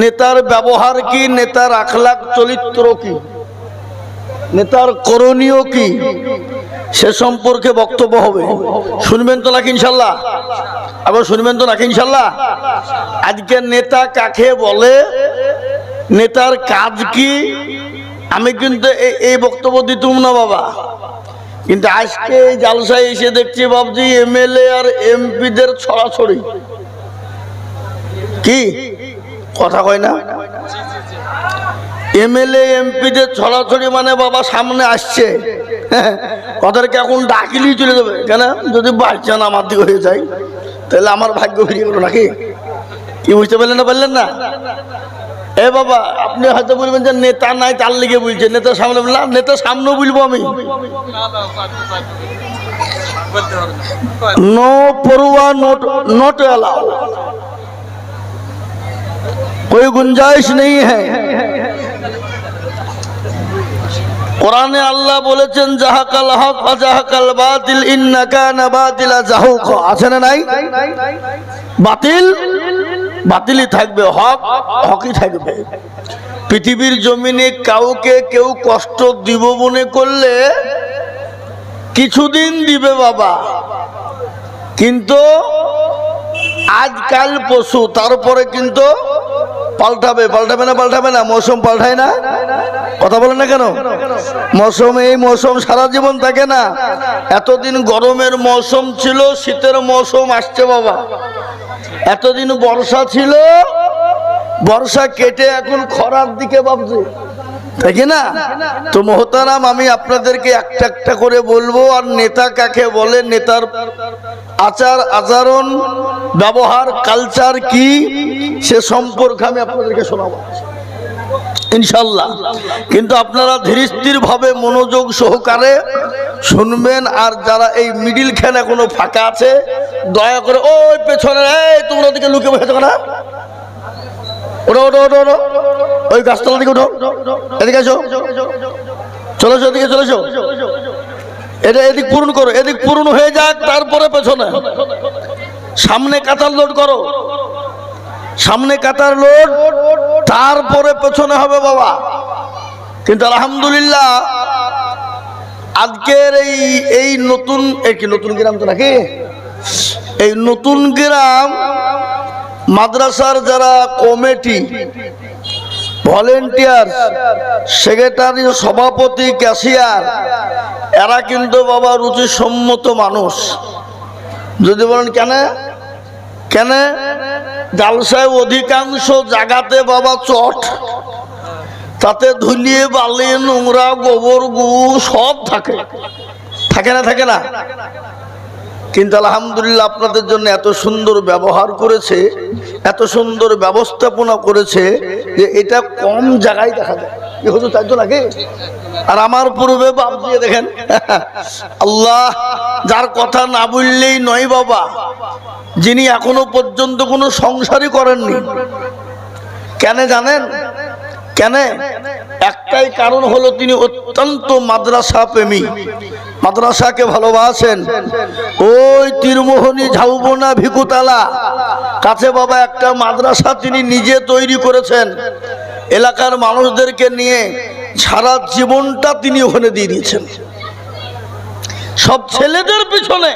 নেতার ব্যবহার কি, নেতার আখলাক চরিত্র কি, নেতার করণীয় কি, সে সম্পর্কে বক্তব্য হবে। শুনবেন তো নাকি ইনশাল্লাহ? আবার শুনবেন তো নাকি ইনশাল্লাহ? আজকে নেতা কাকে বলে, নেতার কাজ কি, আমি কিন্তু এই বক্তব্য দিতুম না বাবা, কিন্তু আজকে এই জালসায় এসে দেখছি বাবজি এমএলএ আর এমপিদের ছড়াছড়ি। কি কথা কয় না? এমএলএ এমপিদের ছড়াছড়ি মানে বাবা সামনে আসছে, ওদেরকে এখন ডাকিলেই চলে যাবে। কেন? যদি বাচ্চান আমার দিকে হয়ে যায় তাহলে আমার ভাগ্য ফিরিয়ে গেল নাকি? কি বুঝতে পারলেন না? পারলেন না? এ বাবা, আপনি হয়তো বলবেন যে নেতা নাই তার লিগে বলছে, নেতার সামনে বললাম, নেতার সামনে বলবো আমি। নো পড়ুয়া, नोट अलाउ, कोई गुंजाइश नहीं है। কোরআনে আল্লাহ বলেছেন জাহাকাল হক ওয়া জাহাকাল বাতিল ইন্নাকা নাবাতিলা জাহুক। আছে না নাই? বাতিল বাতিলই থাকবে, হক হকই থাকবে। পৃথিবীর জমিনে কাউকে কেউ কষ্ট দিব মনে করলে কিছুদিন দিবে বাবা, কিন্তু আজকাল পশু, তারপরে কিন্তু পাল্টাবে। পাল্টাবে না? পাল্টাবে না? মৌসুম পাল্টায় না? কথা বলেন না কেন? মৌসুম, এই মৌসুম সারা জীবন থাকে না। এতদিন গরমের মৌসুম ছিল, শীতের মৌসুম আসছে বাবা। এতদিন বর্ষা ছিল, বর্ষা কেটে এখন খরার দিকে ভাবছে, তাই না? তো মোহতারাম, আমি আপনাদেরকে একটা একটা করে বলবো। আর নেতা কাকে বলে, নেতার আচার আচরণ, ব্যবহার, কালচার কি, সে সম্পর্কে আমি আপনাদেরকে শোনাবো ইনশাল্লাহ। কিন্তু আপনারা ধীরস্থির ভাবে মনোযোগ সহকারে শুনবেন। আর যারা এই মিডিল খানে কোনো ফাঁকা আছে, দয়া করে ওই পেছনে, এই তোমরা ওদিকে লুকে বসে থাকো না, ওঠো ওঠো ওঠো ওঠো, ওই গাছতলা দিকে ওঠো, এদিকে এসো, চলেছো, এদিকে চলেছো, এটা এদিক পূরণ করো, এদিক পূরণ হয়ে যাক, তারপরে পেছনে। সামনে কাতার লোড করো, সামনে কাতার লোড, তারপরে পেছনে হবে বাবা। কিন্তু আলহামদুলিল্লাহ আজকের এই নতুন, কি নতুন গ্রাম তো নাকি, এই নতুন গ্রাম মাদ্রাসার যারা কমিটি, ভলেন্টিয়ার, সেক্রেটারি, সভাপতি, ক্যাশিয়ার, এরা কিন্তু বাবা রুচিসম্মত মানুষ। যদি বলেন কেন, কেন? জালসায় অধিকাংশ জায়গাতে বাবা চট, তাতে ধুলিয়ে বালি, নোংরা, গোবর, গু সব থাকে, থাকে না? থাকে না? কিন্তু আলহামদুলিল্লাহ আপনাদের জন্য এত সুন্দর ব্যবহার করেছে, এত সুন্দর ব্যবস্থাপনা করেছে যে এটা কম জায়গায় দেখা যায়। কি হতো তাই তো নাকি? আর আমার পূর্বে বাপ দিয়ে দেখেন, আল্লাহ, যার কথা না বললেই নয় বাবা, যিনি এখনো পর্যন্ত কোনো সংসারই করেননি। কেন জানেন? কেন? একটাই কারণ হলো তিনি অত্যন্ত মাদ্রাসা প্রেমী, মাদ্রাসাকে ভালোবাসেন। ওই তীরমোহনী, ঝাউবনা, ভিকুতলা কাছে বাবা একটা মাদ্রাসা তিনি নিজে তৈরি করেছেন। এলাকার মানুষদেরকে নিয়ে সারা জীবনটা তিনি ওখানে দিয়ে দিয়েছেন, সব ছেলেদের পিছনে,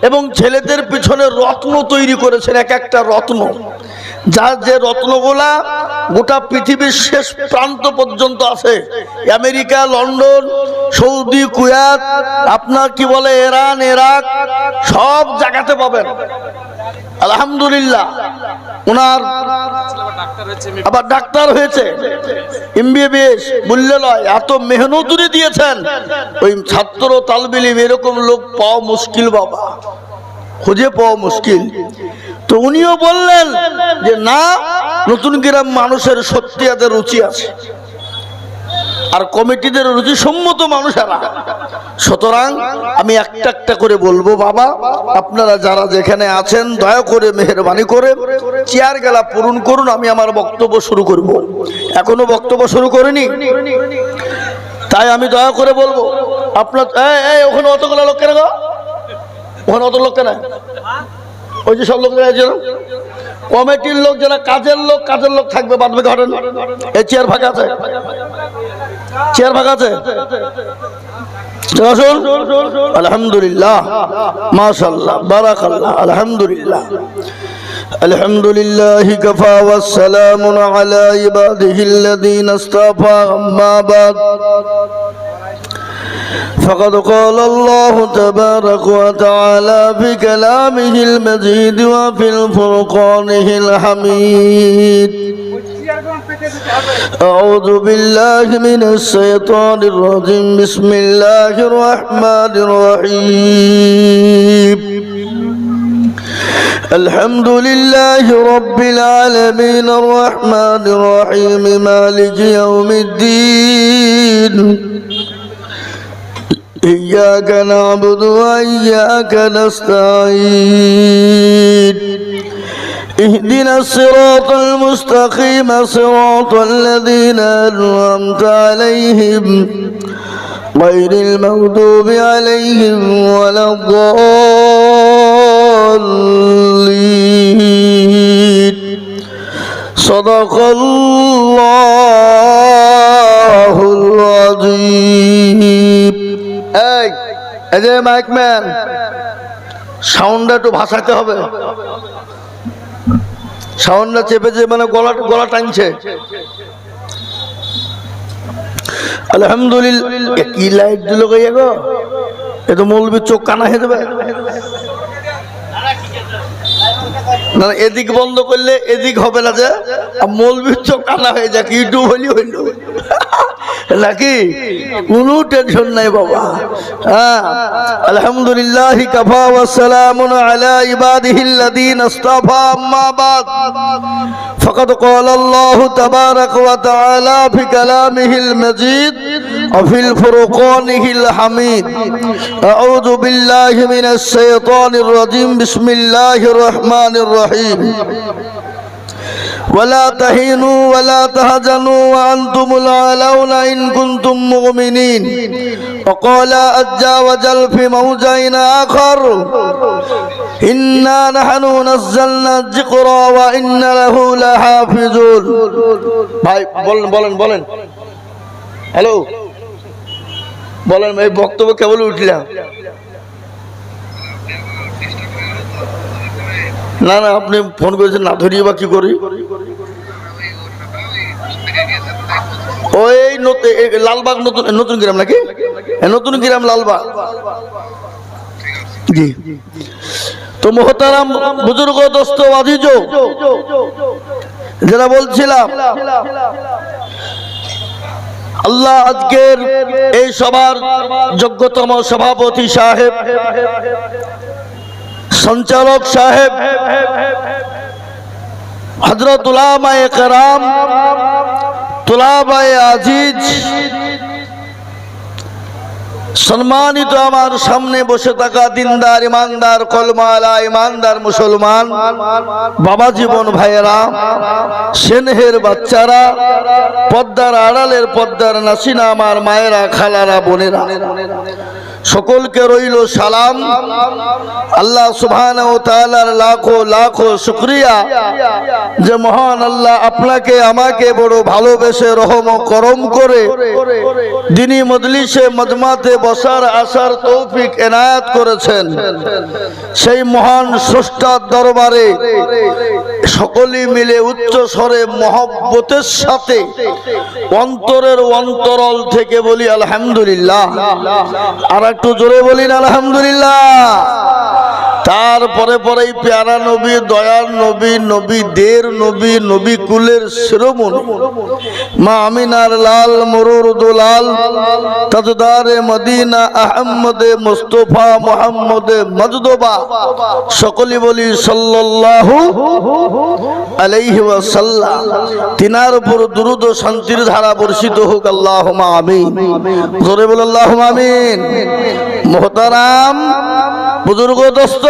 এবং ছেলেদের পিছনে রত্ন তৈরি করেছেন, এক একটা রত্ন, যার যে রত্নগুলা গোটা পৃথিবীর শেষ প্রান্ত পর্যন্ত আছে। আমেরিকা, লন্ডন, সৌদি, কুয়েত, আপনার কি বলে ইরান, ইরাক, সব জায়গাতে পাবেন। আলহামদুলিল্লাহ ওনার আবার ডাক্তার হয়েছে, এমবিবিএস বললে নয়, এত মেহনত দিয়েছেন। ওই ছাত্র, তালবিলিম, এরকম লোক পাওয়া মুশকিল বাবা, খুঁজে পাওয়া মুশকিল। তো উনিও বললেন যে না, নতুন গ্রাম মানুষের সত্যি এদের রুচি আছে, আর কমিটিদের রুচিসম্মত মানুষেরা। সুতরাং আমি একটা একটা করে বলবো বাবা, আপনারা যারা যেখানে আছেন দয়া করে মেহেরবানি করে চেয়ার গেলা পূরণ করুন। আমি আমার বক্তব্য শুরু করব, এখনো বক্তব্য শুরু করিনি, তাই আমি দয়া করে বলবো আপনার, ওখানে অতগুলো লোক কেন গো? ওখানে অত লোক কেন? ওই যে সব লোক আছে কমিটির লোক, যারা কাজের লোক থাকবে, বাদ বাকি হটেন। এই চেয়ার ফাঁকা আছে, চেয়ার ফাঁকা আছে, আসুন। আলহামদুলিল্লাহ, মাশাআল্লাহ, বারাকাল্লাহ, আলহামদুলিল্লাহ। الحمد لله كفى والسلام على عباده الذين اصطفى أما بعد فقد قال الله تبارك وتعالى في كلامه المجيد وفي الفرقانه الحميد أعوذ بالله من الشيطان الرجيم بسم الله الرحمن الرحيم الحمد لله رب العالمين الرحمن الرحيم مالك يوم الدين إياك نعبد وإياك نستعين اهدنا الصراط المستقيم صراط الذين أنعمت عليهم غير المغضوب عليهم ولا الضالين صدق الله العظيم এই যে মাইক ম্যান, সাউন্ডটা একটু ভাসাতে হবে, সাউন্ডটা চেপেছে মানে গলা টানছে। আলহামদুলিল্লাহ। কি লাইট দিল গো, এ তো মৌলবীর চোখ কানা হয়ে যাবে। না, এদিক বন্ধ করলে এদিক হবে না, যে মৌলবীর চোখ কানা হয়ে যাক, ইউটিউব হইল নাকি, কোনো টেনশন নাই বাবা। হ্যাঁ, আলহামদুলিল্লাহ কাফা ওয়া সালামুন আলা ইবাদিহিল্লাযীনা ইসতাফা আম্মা বাদ ফাকাদ ক্বালা আল্লাহু তাবারাকা ওয়া তাআলা ফি কালামিহিল মাজিদ ওয়া ফিল ফুরকানিহিল হামিদ। আউযু বিল্লাহি মিনাশ শাইতানির রাজীম বিসমিল্লাহির রহমানির রহিম। ولا تهينوا ولا تهزنوا وأنتم الأعلون إن كنتم مؤمنين. وقال عز وجل في موضع آخر إنا نحن نزلنا الذكر وإنا له لحافظون. ভাই বলেন হ্যালো, বলেন, এই বক্তব্য কেবল উঠলাম। না না, আপনি ফোন করেছেন, না ধরিয়ে বা কি করি। ওই লালবাগ নতুন গ্রাম নাকি, নতুন গ্রাম লালবাগ। জি, তো মোহতারাম বুজুর্গ দোস্ত আজিজ, যারা বলছিলাম, আল্লাহ আজকের এই সবার যোগ্যতম সভাপতি সাহেব, সঞ্চালক সাহেব, হযরত উলামায়ে কেরাম, তুলাবায়ে আজিজ, সম্মানিত আমার সামনে বসে থাকা দিনদার ইমানদার কলমাওয়ালা ইমানদার মুসলমান বাবা জীবন ভাইয়েরা, সেনহের বাচ্চারা, পর্দার আড়ালের পর্দার নাসিনা আমার মায়েরা, খালারা, বোনেরা, সকলকে রইল সালাম। আল্লাহ সুবহানাহু ওয়া তাআলার লাখো লাখো শুকরিয়া যে মহান আল্লাহ আপনাকে আমাকে বড় ভালোবেসে রহম ও করম করে দ্বীনি মজলিসে মজমাতে বসার আসার তৌফিক এনায়েত করেছেন। সেই মহান স্রষ্টার দরবারে সকলেই মিলে উচ্চ স্বরে মহব্বতের সাথে অন্তরের অন্তরল থেকে বলি আলহামদুলিল্লাহ। আর একটু জোরে বলিন আলহামদুলিল্লাহ। তারপরে পরেই প্যারা নবী, দয়ার নবী, নবীদের নবী, নবী কুলের শিরোমণি মা আমিনার লাল মরুর দুলাল তাজদারে মদিনা আহমদে মুস্তফা মুহাম্মদে মজদবা, সকলে বলি সাল্লাল্লাহু আলাইহি ওয়াসাল্লাম। তিনার উপর দুরূদ ও শান্তির ধারা বর্ষিত হোক, আল্লাহুম্মা আমিন। জোরে বল আল্লাহুম্মা আমিন। মুহতারাম বুজুর্গ দোস্ত,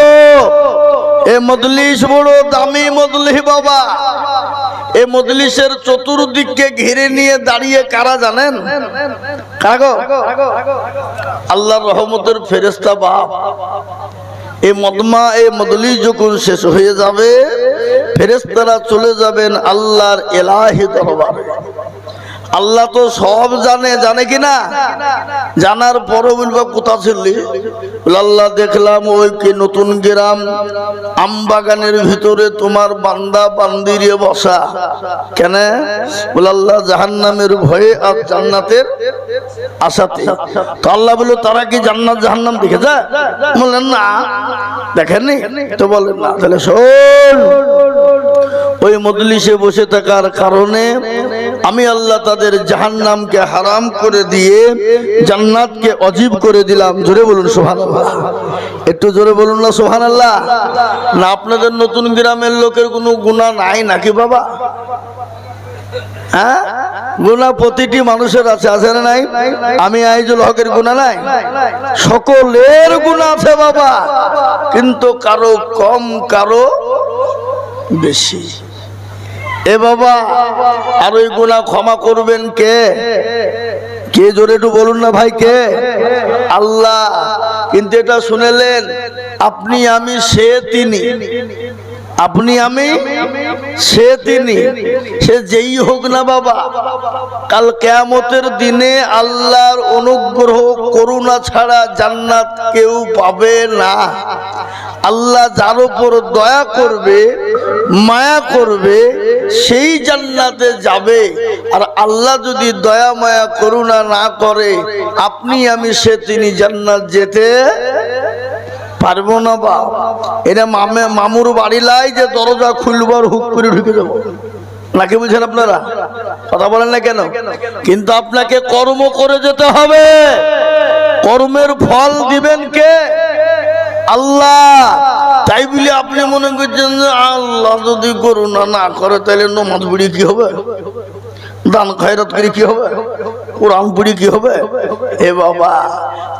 এ মজলিস বড় দামি মজলিস বাবা। এ মজলিসের চতুর্দিককে ঘিরে নিয়ে দাঁড়িয়ে কারা জানেন? কাগো আল্লাহর রহমতের ফেরেশতা বাপ, এই মদমা এই মদলি যখন শেষ হয়ে যাবে, ফেরেশতারা চলে যাবেন আল্লাহর ইলাহি দরবারে। আল্লাহ তো সব জানে, জানে কিনা? জানার পরও বলবা কোথা ছিলি? আল্লাহ দেখলাম ওই কি নতুন গ্রাম আমবাগানের ভিতরে তোমার বান্দা বান্দিরে বসা। কেন? বলে আল্লাহ জাহান্নামের ভয়ে আর জান্নাতের আশাতে। তো আল্লাহ বলল তারা কি জান্নাত জাহান্নাম দেখেছে? বললেন না, দেখেননি। তো বলেন না, তাহলে শোন, ওই মজলিসে বসে থাকার কারণে আমি আল্লাহ তাদের জাহান্নামকে হারাম করে দিয়ে জান্নাতকে অজীব করে দিলাম। জোরে বলুন সুবহানাল্লাহ। একটু জোরে বলুন না সুবহানাল্লাহ। না আপনাদের নতুন গ্রামের লোকের কোনো গুনাহ নাই নাকি বাবা? হ্যাঁ, গুনাহ প্রতিটি মানুষের আছে, আছে না নাই? আমি আইজুল হকের গুনাহ নাই? সকলের গুনাহ আছে বাবা, কিন্তু কারো কম কারো বেশি। এ বাবা, আর ওই গুনাহ ক্ষমা করবেন কে? কে? জোরে একটু বলুন না ভাই, কে? আল্লাহ। কিন্তু এটা শুনেলেন, আপনি আমি সে তিনি, আপনি আমি সে তিনি, সে যেই হোক না বাবা, কাল কিয়ামতের দিনে আল্লাহর অনুগ্রহ করুণা ছাড়া জান্নাত কেউ পাবে না। আল্লাহ যার উপর দয়া করবে, মায়া করবে, সেই জান্নাতে যাবে। আর আল্লাহ যদি দয়া মায়া করুণা না করে, আপনি আমি সে তিনি জান্নাত যেতে পারবো না। বা এটা মামুর বাড়ি লাই যে দরজা খুলবার হুক করে ঢুকে যাবো নাকি? বুঝেন আপনারা? কথা বলেন না কেন? কিন্তু আপনাকে কর্ম করে যেতে হবে। কর্মের ফল দিবেন কে? আল্লাহ। তাই বলে আপনি মনে করছেন যে আল্লাহ যদি করুণা না করে তাহলে নামাজ পড়ি কি হবে, দান খয়রাত করে কি হবে, কোরআন পড়ি কি হবে? হে বাবা,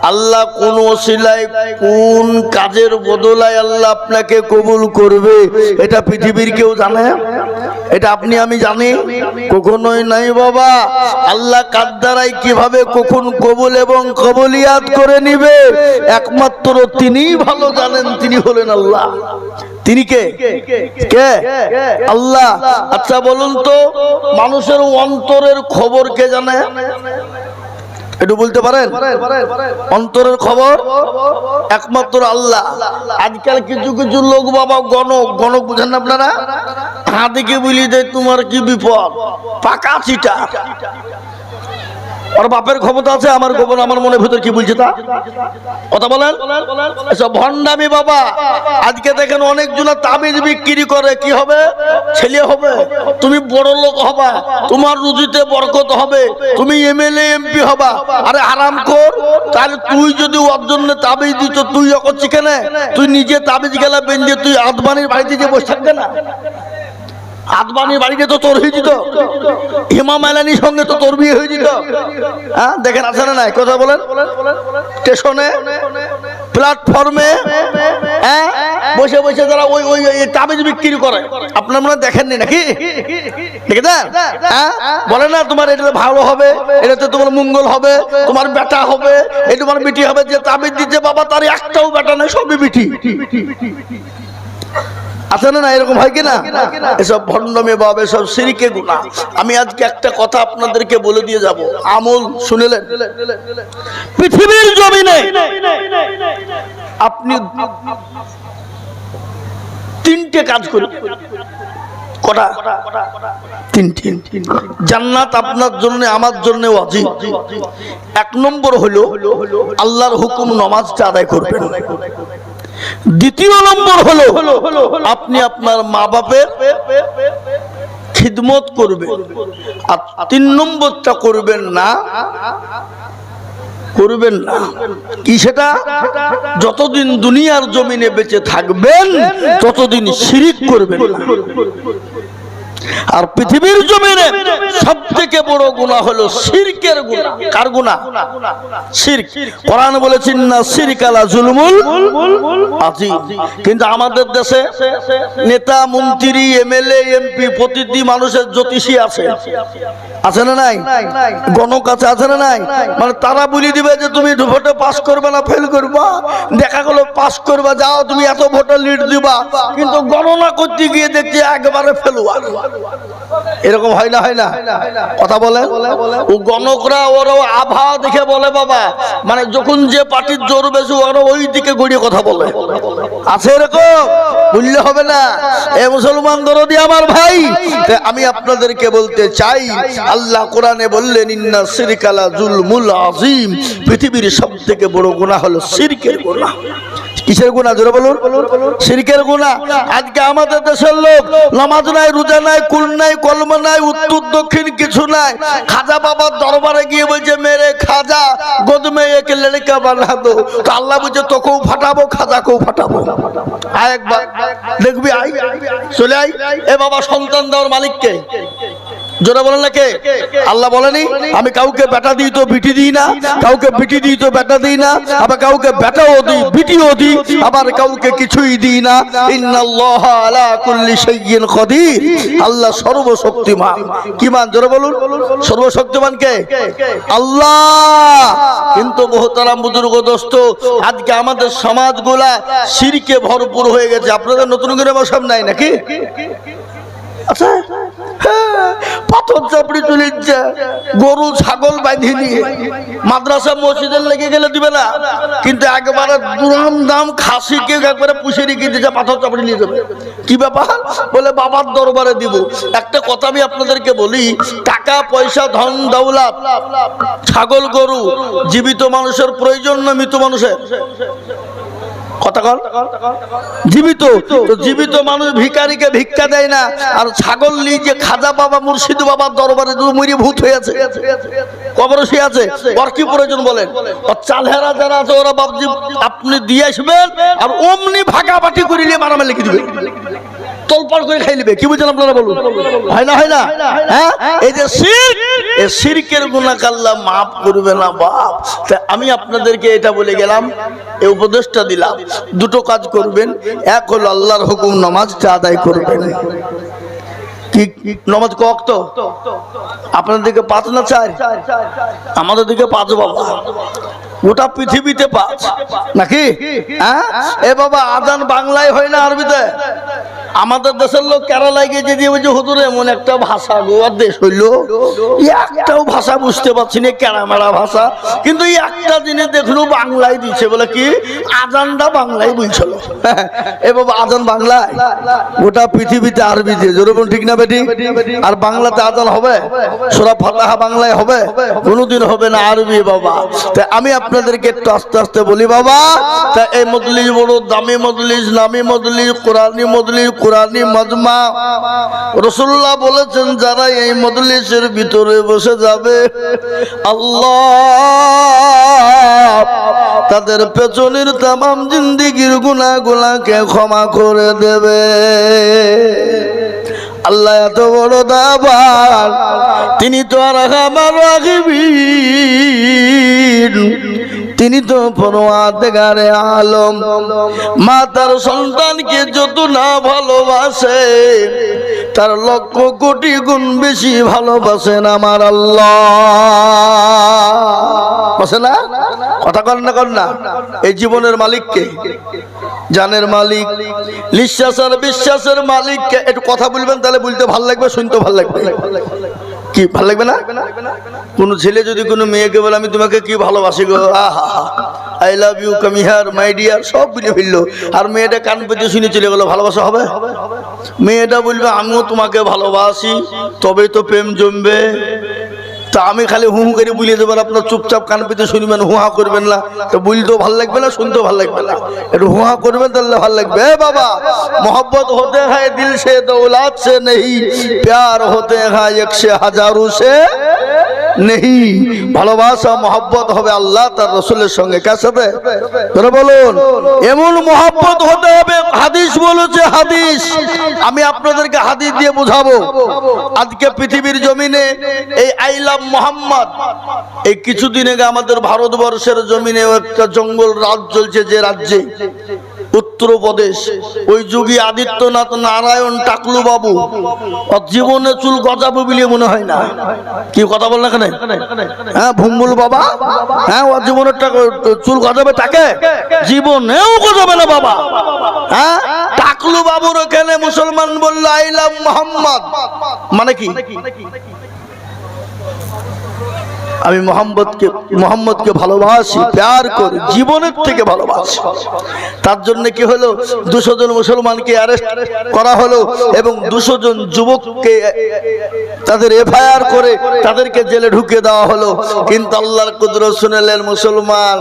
আল্লাহ কোন ওসিলায় কোন কাজের বদলায় আল্লাহ আপনাকে কবুল করবে এটা পৃথিবীর কেউ জানে? এটা আপনি আমি জানি? কখনোই নাই বাবা। আল্লাহ কার দ্বারাই কিভাবে কখন কবুল এবং কবুলিয়াত করে নিবে একমাত্র তিনিই ভালো জানেন। তিনি হলেন আল্লাহ। তিনি কে? কে? আল্লাহ। আচ্ছা বলুন তো, মানুষের অন্তরের খবর কে জানে? একটু বলতে পারেন? অন্তরের খবর একমাত্র আল্লাহ। আজকাল কিছু কিছু লোক বাবা গণক, গণক বুঝেন না আপনারা? হাতিকে বলি দেয় তোমার কি বিপদ, পাকা চিটা। আর বাপের ক্ষমতা আছে, আমার গোপন আমার মনের ভিতর কি বলছে তা কথা বলেন। এসব ভণ্ডামি বাবা। আজকে দেখেন অনেক জনা তাবিজ বিক্রি করে, কি হবে? ছেলে হবে, তুমি বড় লোক হবা, তোমার রুজিতে বরকত হবে, তুমি এমএলএ এমপি হবা। আরে হারাম কর, তাহলে তুই যদি ওর জন্য তাবিজ দিত, তুই করছি কেন? তুই নিজে তাবিজ গেলা বেঁধে তুই আদবানির বাড়িতে গিয়ে বসে থাকবে না? আদবানির বাড়িতে তো তোর হয়ে যেত, হেমা মালিনীর সঙ্গে তো তোর বিয়ে হয়ে যেত। হ্যাঁ দেখেন, আছে না নাই? কথা বলেন। স্টেশনে, প্ল্যাটফর্মে বসে বসে যারা ওই ওই তাবিজ বিক্রি করে, আপনার মনে দেখেননি নাকি? দেখেছেন? হ্যাঁ বলে না তোমার এটা ভালো হবে, এটাতে তোমার মঙ্গল হবে, তোমার বেটা হবে, এই তোমার বিটি হবে। যে তাবিজ দিচ্ছে বাবা, তার একটাও বেটা নেই, সবই বিটি। আছে না? এরকম হয় কিনা? এসব ভণ্ডামি বাবা, এসব শিরকে গুনাহ। আমি আজকে একটা কথা আপনাদেরকে বলে দিয়ে যাব, আমল শুনেলেন? পৃথিবীর জমিনে আপনি তিনটে কাজ করুন। কটা? তিনটে। জান্নাত আপনার জন্য আমার জন্য ওয়াজিব। এক নম্বর হলো আল্লাহর হুকুম নামাজটা আদায় করবেন। দ্বিতীয় নম্বর হলো আপনি আপনার মা বাপের খিদমত করবেন। আর তিন নম্বরটা করবেন না কি সেটা? যতদিন দুনিয়ার জমিনে বেঁচে থাকবেন ততদিন শিরিক করবেন না। আর পৃথিবীর জমিনে সবথেকে বড় গুনাহ হলো শিরকের গুনাহ। কার গুনাহ? শিরক। কোরআন বলেছেন না শিরক আলা জুলমুল আযীম। কিন্তু আমাদের দেশে নেতা মন্ত্রী এমএলএ এমপি প্রতিটি মানুষের জ্যোতিষী আছে। আছে না নাই? গণক আছে না নাই? মানে তারা বলে দিবে যে তুমি ভোটে পাস করবে না ফেল করবা, দেখা গেল পাস করবা, যাও তুমি এত ভোটে লিড দিবা, কিন্তু গণনা করতে গিয়ে দেখছি একবারে ফেলুয়া। এরকম হয় না? হয় না? কথা বলেন। ও গণকরা ওরাও আবহাওয়া দেখে বলে বাবা, মানে যখন যে পার্টির জোর বেশি ওরা ওই দিকে গড়িয়ে কথা বলে। আছে এরকম? বললে হবে না। এ মুসলমান দরদি আমার ভাই, আমি আপনাদেরকে বলতে চাই, আল্লাহ কোরআনে বললেন ইন্না শিরকা লা যুলমুল আযীম, পৃথিবীর সবথেকে বড় গুনাহ হলো শিরকের গুনাহ। কিসের গুনাহ? জোরে বলুন। শিরকের গুনাহ। আজকে আমাদের দেশের লোক নামাজ নাই, রোজা নাই, কুল নাই, কলমা নাই, উত্তর দক্ষিণ কিছু নাই। খাজা বাবার দরবারে গিয়ে বলছে মেরে খাজা গোদ মে এক লড়কা বানা দো, তো আল্লাহ বলছে তোকেও ফাটাবো, খাজাকেও ফাটাবো। আয় একবার দেখবি, আয় চলে আয়। এ বাবা, সন্তান দেওয়ার মালিক কে? জোরে বলেন না কে? আল্লাহ বলেনি আমি কাউকে বেটা দিই তো বিটি দিই না, কাউকে বিটি দিই তো বেটা দিই না, আবার কাউকে বেটাও দিই বিটিও দিই, আবার কাউকে কিছুই দিই না। ইন্নাল্লাহ আলা কুল্লি শাইইন কাদির, আল্লাহ সর্বশক্তিমান। কি মান? জোরে বলুন। সর্বশক্তিমান কে? আল্লাহ। কিন্তু মুহতারাম বুজুর্গ দোস্ত, আজকে আমাদের সমাজগুলা শিরকে ভরপুর হয়ে গেছে। আপনাদের নতুন করে সব নাই নাকি? আচ্ছা, পাথর চাপড়ি তুলিচ্ছে, গরু ছাগল বাঁধি নিয়ে মাদ্রাসা মসজিদের লেগে গেলে দিবে না, কিন্তু একবারে দুরাম দাম খাসিকে একবারে পুষে রেখে দিচ্ছে, পাথর চাপড়ি নিয়ে যাবে। কি ব্যাপার? বলে বাবার দরবারে দিব। একটা কথা আমি আপনাদেরকে বলি, টাকা পয়সা ধন দৌলত ছাগল গরু জীবিত মানুষের প্রয়োজন না মৃত মানুষের? কথা কর। জীবিত তো জীবিত মানুষ ভিখারিকে ভিক্ষা দেয় না, আর ছাগল নিয়ে যে খাজা বাবা মুর্শিদ বাবার দরবারে মরি ভূত হয়ে আছে, কবরে শুয়ে আছে, ওর কি প্রয়োজন বলেন? চালহেরা যারা আছে ওরা বাবজি আপনি দিয়ে আসবেন, আর অমনি ভাগাভাগি করে নিয়ে মারামারি লিখে দিবে, তোলপাড় করে খাই নেবে। কি বুঝলেন আপনারা বলুন? হয় না? হয় না? হ্যাঁ, এই যে শিরক, এই শিরকের গুনাহ আল্লাহ মাফ করবে না বাপ। তাই আমি আপনাদেরকে এটা বলে গেলাম, এই উপদেশটা দিলাম, দুটো কাজ করবেন। এক হলো আল্লাহর হুকুম নামাজটা আদায় করবেন। কি নামাজ ক ওয়াক্ত? আপনাদের দিকে 5 না 4? আমাদের দিকে 5 বাবা, গোটা পৃথিবীতে 5 নাকি? হ্যাঁ, এ বাবা আজান বাংলায় হয় না আরবিতে? আমাদের দেশের লোক কেরালায় গিয়ে যে দিয়ে বলছে হুজুর এমন একটা ভাষা গোয়ার দেশ হইলো, একটাও ভাষা বুঝতে পারছি না, কেরামেরা ভাষা, কিন্তু একটা জিনিস দেখলো বাংলায় দিচ্ছে, বলে কি আজানটা বাংলায় বলছিল। এ বাবা আজান বাংলায়, গোটা পৃথিবীতে আরবিতে। যেরকম ঠিক না বেটি? আর বাংলাতে আজান হবে? সূরা ফাতিহা বাংলায় হবে? কোনোদিন হবে না, আরবি বাবা। তাই আমি আপনাদেরকে একটু আস্তে আস্তে বলি বাবা, তা এই মজলিস বড় দামি মজলিস, নামি মজলিস, কোরআনি মজলিস, কোরআনি মাজমা। রাসূলুল্লাহ বলেছেন যারা এই মজলিসের ভিতরে বসে যাবে, আল্লাহ তাদের পেছনের তামাম জিন্দেগির গুনাহগুলোকে ক্ষমা করে দেবে। আল্লাহ এত বড় দাবান, তিনি তো আর আমার রাখিবিন, তিনি তো পরওয়ারদিগারে আলম। মা তার সন্তানকে যত না ভালোবাসে, তার লক্ষ কোটি গুণ বেশি ভালোবাসেন আমার আল্লাহ। বসে না? কথা কর না? এই জীবনের মালিককে, জানের মালিক, নিঃশ্বাসের বিশ্বাসের মালিককে। একটু কথা বলবেন, তাহলে বলতে ভালো লাগবে, শুনতে ভালো লাগবে। কি ভালো লাগবে না? কোন ছেলে যদি কোনো মেয়েকে বলে আমি তোমাকে কি ভালোবাসি গো, আহা I love you, come here my dear, সব বলে ফেললো, আর মেয়েটা কান পেতে শুনে চলে গেল, ভালোবাসা হবে? মেয়েটা বলবে আমিও তোমাকে ভালোবাসি, তবেই তো প্রেম জমবে। তা আমি খালি হু হু করে বুলিয়ে দেবেন, আপনার চুপচাপ কান পেতে শুনবেন, হুহা করবেন না, তো বুলতেও ভালো লাগবে না, শুনতেও ভালো লাগবে না। একটু হুহা করবেন, তাহলে ভালো লাগবে। বাবা, মোহব্বত হতে হয় দিল সে, দৌলত সে নেই, প্যার হতে হয় 1,000 সে নেই। ভালোবাসা মোহব্বত হবে আল্লাহ তার রাসূলের সঙ্গে। কার সাথে? তোরা বলুন। এমন মোহব্বত হতে হবে, হাদিস বলেছে, হাদিস আমি আপনাদেরকে হাদিস দিয়ে বুঝাবো। আজকে পৃথিবীর জমিনে এই আই লাভ মোহাম্মদ, এই কিছুদিন আগে আমাদের ভারতবর্ষের জমিনে একটা জঙ্গল রাজ চলছে, যে রাজ্যে উত্তরপ্রদেশ, ওই যোগী আদিত্যনাথ নারায়ণ টাকলু বাবু ওর জীবনে চুল গজাবে বলে মনে হয় না। কি কথা বল না কেন? হ্যাঁ ভুম্বুল বাবা, হ্যাঁ ওর জীবনের চুল গজাবে, তাকে জীবনেও গজাবে না বাবা। হ্যাঁ টাকলু বাবুর ওখানে মুসলমান বলল আই লাভ মোহাম্মদ, মানে কি? আমি মোহাম্মদকে ভালোবাসি, প্যার করি, জীবনের থেকে ভালোবাসি। তার জন্য কি হলো, 200 জন মুসলমানকে অ্যারেস্ট করা হলো এবং 200 জন যুবককে তাদের এফআইআর করে তাদেরকে জেলে ঢুকিয়ে দেওয়া হলো। কিন্তু আল্লাহর কুদরত শুনলেন, মুসলমান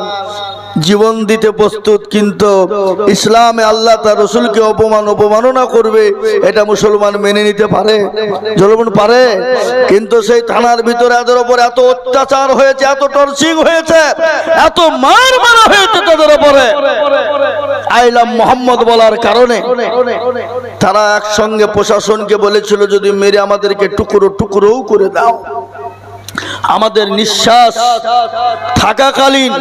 জীবন দিতে প্রস্তুত, কিন্তু ইসলামে আল্লাহ তার রসুলকে অপমাননা করবে এটা মুসলমান মেনে নিতে পারে? জলবন পারে? কিন্তু সেই থানার ভিতরে এদের উপর এত অত্যাচার হয়েছে, এত টর্চিং হয়েছে, এত মার মারা হয়েছে তাদের উপরে আইলাম মোহাম্মদ বলার কারণে। তারা একসঙ্গে প্রশাসনকে বলেছিল, যদি মেরে আমাদেরকে টুকরো টুকরোও করে দাও, আমাদের নিঃশ্বাস থাকাকালীন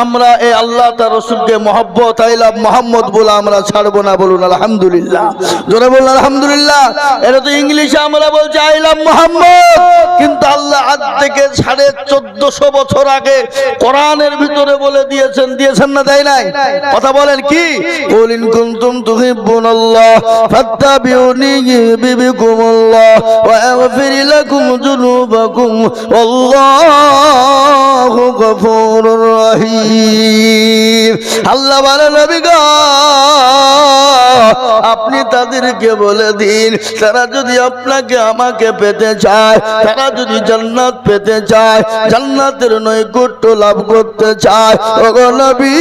আমরা এই আল্লাহ তার রাসূলকে মহব্বত আইলাম মোহাম্মদ বলে আমরা ছাড়বো না। বলুন আলহামদুলিল্লাহ, জোরে বলুন আলহামদুলিল্লাহ। এটা তো ইংলিশে আমরা বলছি আইলাম মোহাম্মদ, কিন্তু আল্লাহ আজ থেকে 1450 বছর আগে কোরআনের ভিতরে বলে দিয়েছেন, দিয়েছেন না দেয় নাই? কথা বলেন কি? কুল ইন কুনতুম তুহিব্বুনাল্লাহ ফাত্তাবিউনি ইউহিব্বুকুমুল্লাহ ওয়া ইয়াগফির লাকুম যুনুবাকুম আল্লাহু গফুরুর রহিম। আল্লাহ বলে, নবী গো আপনি তাদেরকে বলে দিন, তারা যদি আপনাকে আমাকে পেতে চায়, তারা যদি জান্নাত পেতে চায়, জান্নাতের নৈকট্য লাভ করতে চায়, ওগো নবী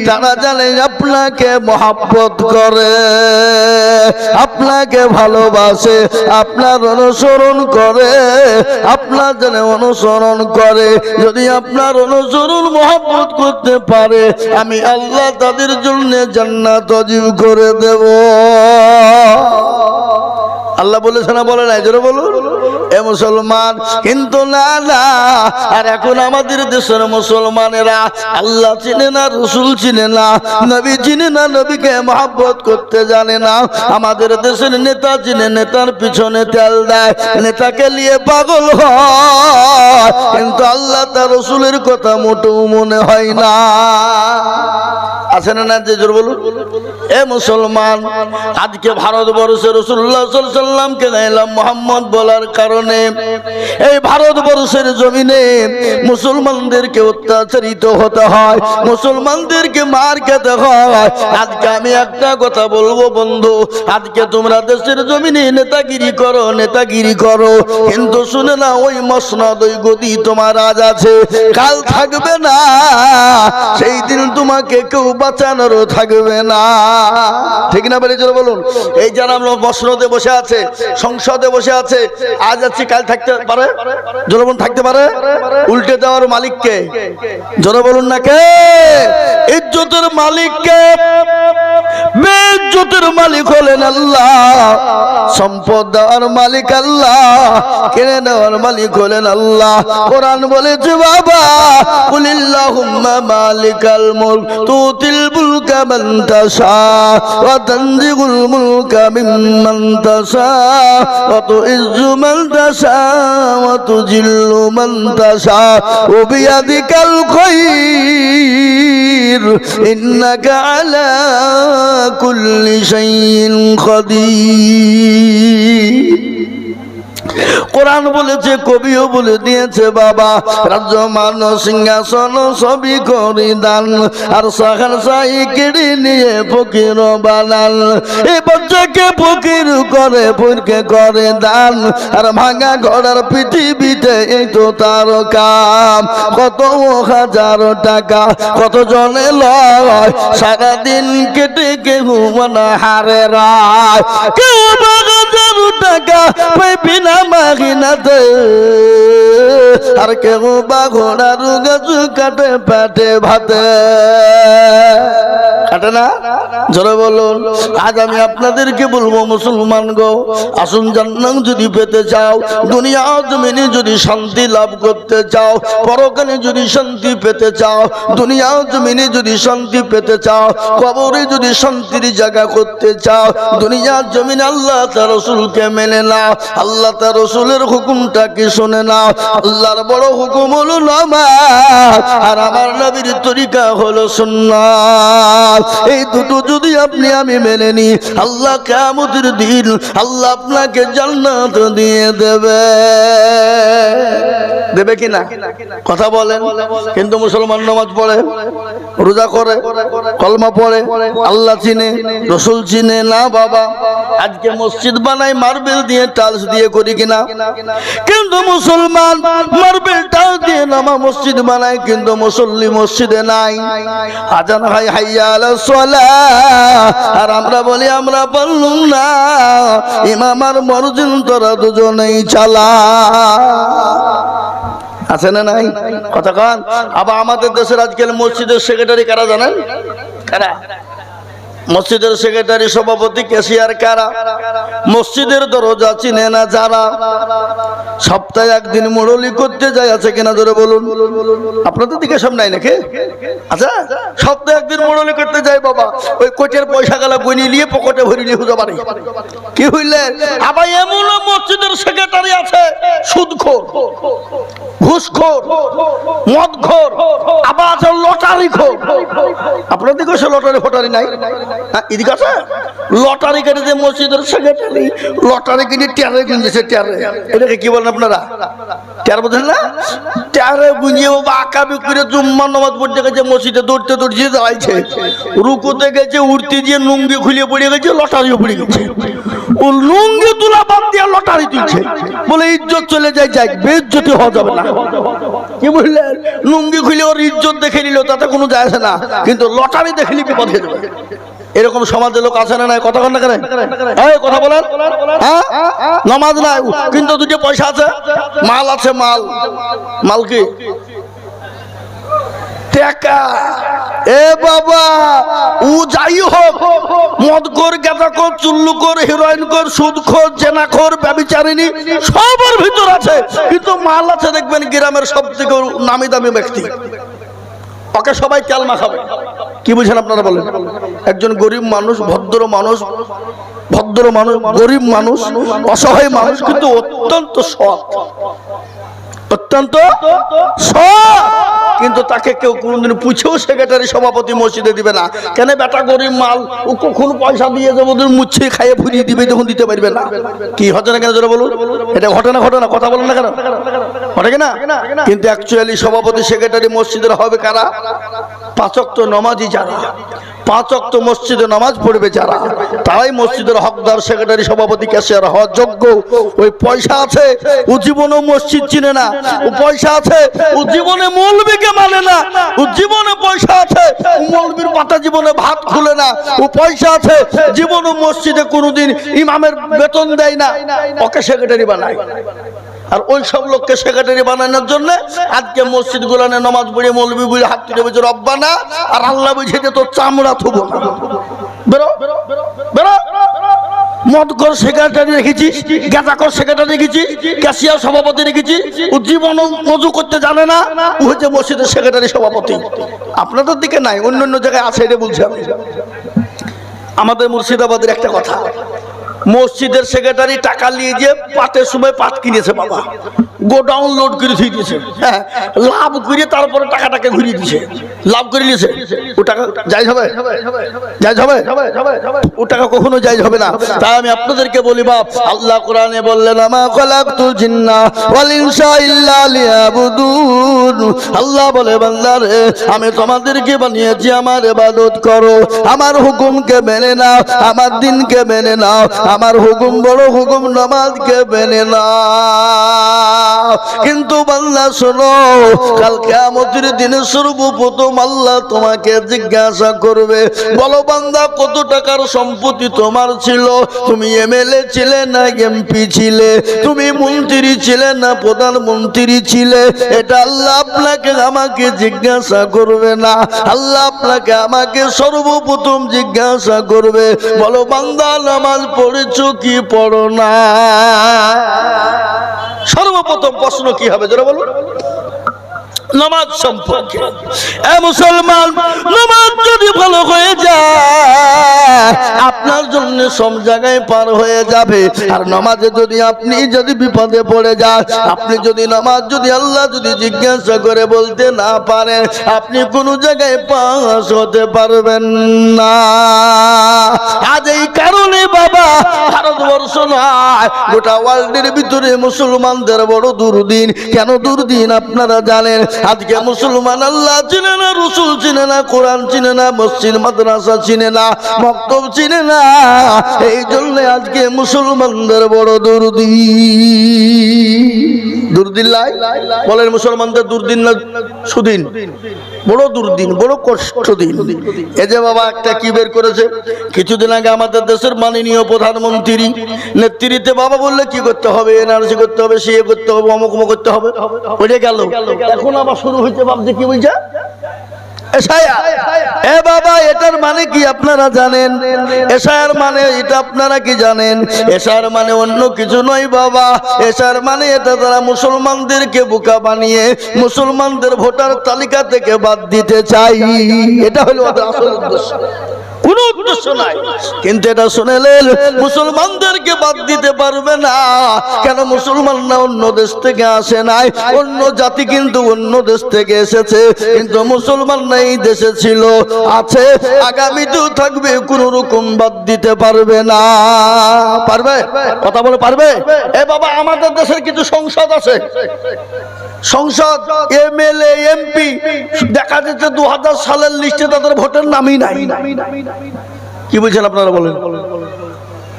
তারা জানে আপনাকে মহব্বত করে, আপনাকে ভালোবাসে, আপনার অনুসরণ করে, আপনার জন্য অনুসরণ করে। যদি আপনার অনুসরণ মহব্বত করতে পারে, আমি আল্লাহ তাদের জন্য জান্নাত ওয়াজিব করে দেব। আল্লাহ বলেছে না বলে নাই? জোরে বলুন এ মুসলমান। কিন্তু না না, আর এখন আমাদের দেশের মুসলমানেরা আল্লাহ চিনে না, রসুল চিনে না, নবী চিনে না, নবীকে মহব্বত করতে জানে না। আমাদের দেশের নেতা চিনে, নেতার পিছনে তেল দেয়, নেতাকে নিয়ে পাগল হয়, কিন্তু আল্লাহ তার রসুলের কথা মোটেও মনে হয় না। আছে না না? যে জোর বলুন এ মুসলমান। আজকে ভারতবর্ষে রাসূলুল্লাহ সাল্লাল্লাহু আলাইহি ওয়াসাল্লামকে নাইলাম মোহাম্মদ বলার কারণে এই ভারতবর্ষের জমিনে মুসলমানদেরকে অত্যাচারিত হতে হয়, মুসলমানদেরকে মার খেতে হয়। আজকে আমি একটা কথা বলবো বন্ধু, আজকে তোমরা দেশের জমিনে নেতাগিরি করো, নেতাগিরি করো, কিন্তু শুনে না, ওই মসনদ, ওই গদি তোমার আজ আছে, কাল থাকবে না। সেই দিন তোমাকে কেউ বাঁচানোর থাকবে না। ঠিক না বলে জোরে বলুন? এই যারা আমরা মসনদে বসে আছে, সংসদে বসে আছে, আজ আছে কাল থাকতে পারে? জোরে বলুন থাকতে পারে? উল্টে দেওয়ার মালিক কে? জোরে বলুন না কে? ইজ্জতের মালিক কে? বেইজ্জতের মালিক হলেন আল্লাহ, সম্পদ দেওয়ার মালিক আল্লাহ, কেড়ে নেওয়ার মালিক হলেন আল্লাহ। কোরআন বলেছে বাবা, কুলিল্লাহুম্মা মালিকাল মুলক তুতিল মুলকা মান তাশা ওয়া তানজিউল মুলকা মিম্মান তাশা ওয়া তুইজ্জু মান তাশা ওয়া তুজিল্লু মান তাশা ওয়া বিয়াদিকাল খায়র ইন্নাকা আলা কুল্লি শাইইন কাদির। কোরআন বলেছে, কবিও বলে দিয়েছে বাবা, রাজ্য মান সিংহাসন সবই করি দান, আর সাহার সাই কেড়ে নিয়ে ফকির বানান। এই বাচ্চাকে ফকির করে, ফকিরকে করে দান, আর ভাঙা ঘোড়ার পৃথিবীতে এই তো তার কাম। কত হাজার টাকা কত জনে লয়, সারাদিন কেটে কেউ মনে হারে রায়, কেউ টাকা পাইবি না মাগিনাতে, আর কেউ বা ঘোড়ার গাছ কাটে পেটে ভাতে কাটে না। জোরে বলুন। আজ আমি আপনাদেরকে বলবো মুসলমান গো, আসুন জান্নাত যদি পেতে চাও, দুনিয়া জমিনে যদি শান্তি লাভ করতে চাও, পরকালে যদি শান্তি পেতে চাও, দুনিয়া জমিনে যদি শান্তি পেতে চাও, কবরে যদি শান্তির জায়গা করতে চাও, দুনিয়া জমিনে আল্লাহ তার রাসূলকে মেনে নাও, আল্লাহ তার রাসূলের হুকুমটাকে শুনে নাও। আল্লাহর বড় হুকুম হলো নামাজ, আর আমার নবীর তরিকা হলো সুন্নাত। এই দুটো যদি আপনি আমি মেনে নি, আল্লাহ কিয়ামতের দিন আল্লাহ আপনাকে জান্নাত দিয়ে দেবে। দেবে কিনা কথা বলেন। কিন্তু মুসলমান নামাজ পড়ে, রোজা করে, কলমা পড়ে, আল্লাহ চিনে, রাসূল চিনে না। বাবা আজকে মসজিদ বানাই মার্বেল দিয়ে, টাইলস দিয়ে করি কিনা, কিন্তু মুসলমান মার্বেল টাইলস দিয়ে নামা মসজিদ বানায়, কিন্তু মুসল্লি মসজিদে নাই। আজান হয় হাইয়া আলাস সালাহ, আর আমরা বলি আমরা পারলুম না, ইমাম আর মুয়াজ্জিন তোরা দুজনেই চালা। আছে না নাই কথা কান। আবার আমাদের দেশের আজকাল মসজিদের সেক্রেটারি কারা জানেন? কারা? মসজিদের সেক্রেটারি, সভাপতি, ক্যাশিয়ার কারা? মসজিদের দরজা চিনে না যারা। সপ্তাহে একদিন মুরলি করতে যায়, আছে কিনা জোরে বলুন। আপনাদের দিকে সব নাই নাকি? আচ্ছা, সপ্তাহে একদিন মুরলি করতে যায় বাবা, ওই কোটের পয়সা গেলা গনি নিয়ে পকেটে ভরি নিয়ে হুজা বাড়ি। কি হইলে? আবার এমন মসজিদের সেক্রেটারি আছে সুদখোর, ঘুষখোর, মদখোর, আবার আছে লটারিখোর। আপনাদের দিকে সে লটারি ফটারি নাই? এদিকে আছে লটারি কেটে যে মসজিদের সেক্রেটারি লটারি কিনে ট্যারে গুঞ্জেছে। ট্যারে এটাকে কি বলেন আপনারা? ট্যার বোঝেন না? ট্যারে গুঞ্জিয়ে আঁকাবি করে জুম্মার নামাজ পড়তে গেছে, মসজিদে দৌড়তে দৌড়িয়ে দাঁড়াইছে, রুকুতে গেছে, উঠতে দিয়ে লুঙ্গি খুলে পড়ে গেছে, লটারিও পড়ে গেছে। ও লুঙ্গি তুলা বাদ দিয়ে লটারি তুলছে, বলে ইজ্জত চলে যায়। যাই বেইজ্জতি হওয়া যাবে না। কি বললেন? লুঙ্গি খুলে ওর ইজ্জত দেখে নিল, তাতে কোনো যায় আসে না, কিন্তু লটারি দেখে নিবি পথে যাবে। এরকম সমাজের লোক আছে না নাই? কথা বলেন না কেন? এই কথা বলেন। হ্যাঁ, নামাজ নাই কিন্তু দুটো পয়সা আছে, মাল আছে। মাল মাল কি? টাকা। এ বাবা, ও যাই হোক, মদখোর, গাঁজাখোর, চুল্লুখোর, হেরোইনখোর, সুদখোর, জেনাখোর, ব্যভিচারিণী সবার ভিতর আছে, কিন্তু মাল আছে। দেখবেন গ্রামের সব থেকে নামি দামি ব্যক্তি, ওকে সবাই কালমা খাবে। কি বুঝেন আপনারা বলেন? একজন গরিব মানুষ, ভদ্র মানুষ, গরিব মানুষ, অসহায় মানুষ, কিন্তু অত্যন্ত সৎ, অত্যন্ত সৎ, কিন্তু তাকে কেউ কোনদিন পুছেও সেক্রেটারি, সভাপতি মসজিদে দিবে না। কেন? বেটা গরিব মাল, ও কখন পয়সা দিয়ে যাবো, মুচ্ছে খাইয়ে ফুরিয়ে দিবে, তখন দিতে পারবে না। কি হচ্ছে না কেন জোরে বলুন? এটা ঘটে না? ঘটে না? কথা বলেন না কেন? ঘটে কিনা? কিন্তু অ্যাকচুয়ালি সভাপতি সেক্রেটারি মসজিদের হবে কারা? 5 ওয়াক্ত নামাজি যারা, 5 ওয়াক্ত মসজিদে নামাজ পড়বে যারা, তারাই মসজিদের হকদার, সেক্রেটারি, সভাপতি, ক্যাশিয়ার হওয়ার যোগ্য। ওই পয়সা আছে, ও জীবনে মসজিদ চিনে না। ও পয়সা আছে, ও জীবনে মৌলবীকে মানে না। ও জীবনে পয়সা আছে, ও মৌলবীর পাতা জীবনে ভাত খুলে না। ও পয়সা আছে, জীবনে মসজিদে কোনোদিন ইমামের বেতন দেয় না, ওকে সেক্রেটারি বানায়। আর ওই সব লোককে সেক্রেটারি বানানোর জন্য আজকে মসজিদ গুলানে নামাজ পড়ে মৌলবী বুঝে হাত তুলে বলছে রব্বানা, আর আল্লাহ বুঝে যে তোর চামড়া থুবো না। বেরো বেরো। মদখোর সেক্রেটারি রেখেছি, গাঁজাখোর সেক্রেটারি রেখেছি, ক্যাশিয়ার সভাপতি রেখেছি, ও জীবন মজু করতে জানে না, ও হচ্ছে মসজিদের সেক্রেটারি, সভাপতি। আপনাদের দিকে নাই, অন্য অন্য জায়গায় আছে, এটা বলছি আমি। আমাদের মুর্শিদাবাদের একটা কথা, মসজিদের সেক্রেটারি টাকা নিয়ে গিয়ে পাটের সময় পাট কিনেছে বাবা, গোডাউন লোড করে দিয়ে দিয়েছে, হ্যাঁ, লাভ করে তারপরে টাকাটাকে ঘুরিয়ে দিয়েছে, লাভ করে নিয়েছে। ও টাকা জায়েজ হবে? জায়েজ হবে? ও টাকা কখনো জায়েজ হবে না। তাই আমি আপনাদেরকে বলি বাপ, আল্লাহ কোরআনে বললেন আমা খালাকতুল জিন্না ওয়াল ইনসা ইল্লা লিয়াবুদুন। আল্লাহ বলে বান্দারে, আমি তোমাদেরকে বানিয়েছি আমার ইবাদত করো, আমার হুকুমকে মেনে নাও, আমার দ্বীনকে মেনে নাও, আমার হুকুম বড় হুকুম, নামাজকে মেনে না। কিন্তু বান্দা শোনো, কাল কিয়ামতের দিনে সর্বপ্রথম আল্লাহ তোমাকে জিজ্ঞাসা করবে, বলো বান্দা কত টাকার সম্পত্তি তোমার ছিল? তুমি এমএলএ ছিলে না এমপি ছিলে? তুমি মন্ত্রী ছিলে না প্রধানমন্ত্রী ছিলে? এটা আল্লাহ আপনাকে আমাকে জিজ্ঞাসা করবে না। আল্লাহ আপনাকে আমাকে সর্বপ্রথম জিজ্ঞাসা করবে, বলো বান্দা নামাজ পড়েছো কি পড়ো না? সর্বপ্রথম প্রশ্ন কি হবে যারা বলো? নামাজ সম্পর্কে। এ মুসলমান, নামাজ যদি ভালো হয়ে যায় আপনার জন্য সব জায়গায় পার হয়ে যাবে। আর নামাজে যদি আপনি যদি বিপদে পড়ে যান, আপনি যদি নামাজ যদি আল্লাহ যদি জিজ্ঞাসা করে বলতে না পারেন, আপনি কোনো জায়গায় পাস হতে পারবেন না। আজ এই কারণে বাবা ভারতবর্ষ নয় গোটা ওয়ার্ল্ডের ভিতরে মুসলমানদের বড় দুর্দিন। কেন দুর্দিন আপনারা জানেন? আজকে মুসলমান আল্লাহ চিনে না, রসুল চিনে না, কোরআন চিনে না, মসজিদ মাদ্রাসা চিনে না, মক্তব চিনে না। এই জন্য আজকে মুসলমানদের বড় দুর্দিন লাই বলেন। মুসলমানদের দুর্দিন না সুদিন? বড় দুর্দিন, বড় কষ্ট দিন। এই যে বাবা একটা কি বের করেছে কিছুদিন আগে আমাদের দেশের মাননীয় প্রধানমন্ত্রী নেতৃত্বে বাবা বললে কি করতে হবে, এনআরসি করতে হবে, সিএ করতে হবে, অমুক করতে হবে, ওইটা গেল। এখন আবার শুরু হয়েছে ভাবছে কি বলছে এ বাবা, এটার মানে কি আপনারা জানেন? এশার মানে এটা আপনারা কি জানেন? এশার মানে অন্য কিছু নয় বাবা। এশার মানে এটা তারা মুসলমানদেরকে বোকা বানিয়ে মুসলমানদের ভোটার তালিকা থেকে বাদ দিতে চাই। এটা হলো ওদের আসল উদ্দেশ্য, কোনো উদ্দেশ্য নাই। কিন্তু এটা শুনেলেন মুসলমানদেরকে বাদ দিতে পারবে না। কেন? মুসলমানরা অন্য দেশ থেকে আসে নাই, অন্য জাতি কিন্তু অন্য দেশ থেকে এসেছে। কিন্তু মুসলমানরা এই দেশে ছিল, আছে, আগামীতেও থাকবে, কোন রকম বাদ দিতে পারবে না। পারবে? কথা বলে পারবে? এ বাবা, আমাদের দেশের কিছু সংসদ আছে, সংসদ এমএলএ এমপি দেখা যাচ্ছে 2000 সালের লিস্টে তাদের ভোটের নামই নাই। কি বলছেন আপনারা বলেন?